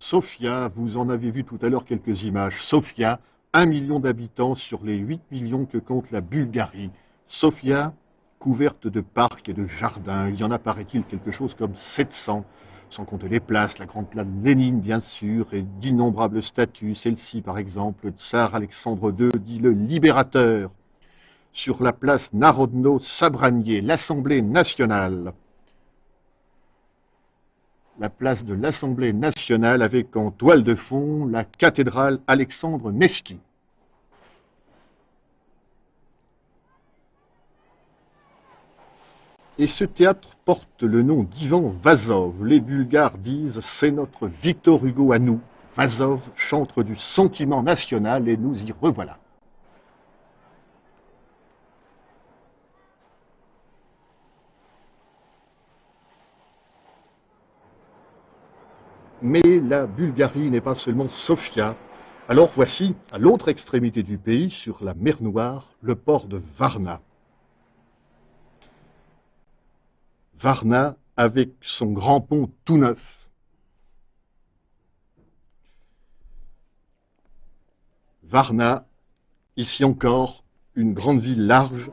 Sofia, vous en avez vu tout à l'heure quelques images. Sofia, 1 million d'habitants sur les 8 millions que compte la Bulgarie. Sofia, couverte de parcs et de jardins. Il y en a, paraît-il, quelque chose comme 700, sans compter les places, la grande place Lénine, bien sûr, et d'innombrables statues. Celle-ci, par exemple, le tsar Alexandre II dit le libérateur. Sur la place Narodno-Sabranié, l'Assemblée nationale. La place de l'Assemblée nationale avec en toile de fond la cathédrale Alexandre Nevski. Et ce théâtre porte le nom d'Ivan Vazov. Les Bulgares disent « c'est notre Victor Hugo à nous ». Vazov, chantre du sentiment national, et nous y revoilà. Mais la Bulgarie n'est pas seulement Sofia. Alors voici, à l'autre extrémité du pays, sur la mer Noire, le port de Varna. Varna avec son grand pont tout neuf. Varna, ici encore, une grande ville large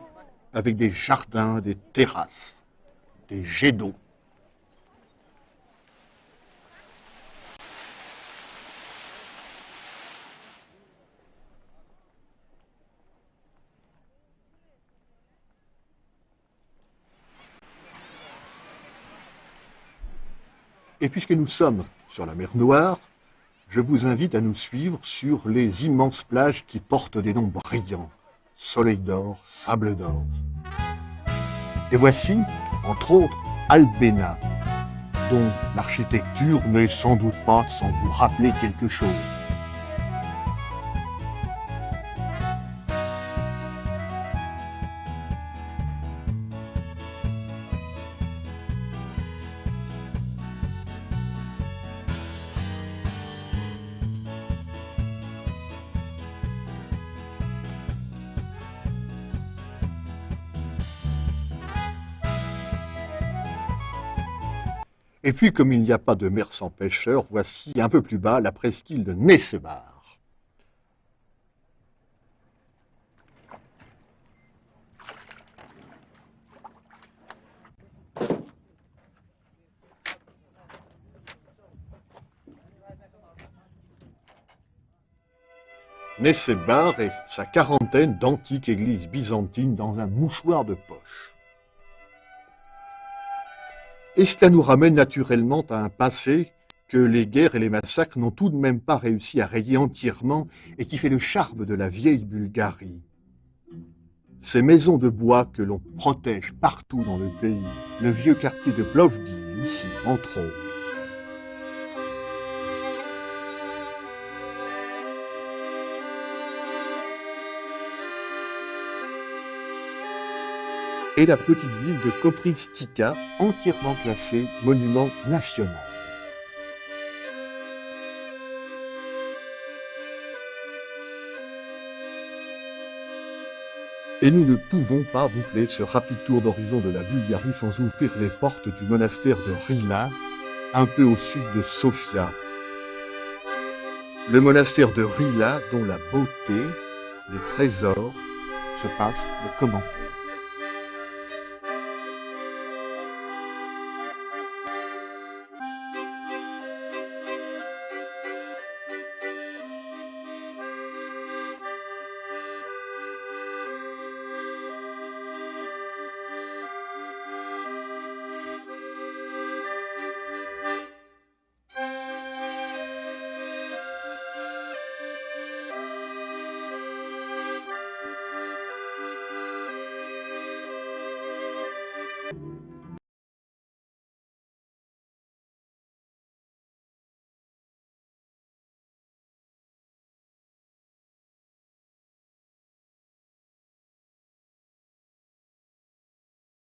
avec des jardins, des terrasses, des jets d'eau. Et puisque nous sommes sur la mer Noire, je vous invite à nous suivre sur les immenses plages qui portent des noms brillants. Soleil d'or, sable d'or. Et voici, entre autres, Albena, dont l'architecture n'est sans doute pas sans vous rappeler quelque chose. Et puis, comme il n'y a pas de mer sans pêcheurs, voici un peu plus bas la presqu'île de Nessebar. Nessebar et sa quarantaine d'antiques églises byzantines dans un mouchoir de poche. Et cela nous ramène naturellement à un passé que les guerres et les massacres n'ont tout de même pas réussi à rayer entièrement et qui fait le charme de la vieille Bulgarie. Ces maisons de bois que l'on protège partout dans le pays, le vieux quartier de Plovdiv, ici, entre autres. Et la petite ville de Koprivstika, entièrement classée monument national. Et nous ne pouvons pas boucler ce rapide tour d'horizon de la Bulgarie sans ouvrir les portes du monastère de Rila, un peu au sud de Sofia. Le monastère de Rila, dont la beauté, les trésors, se passent de commentaires.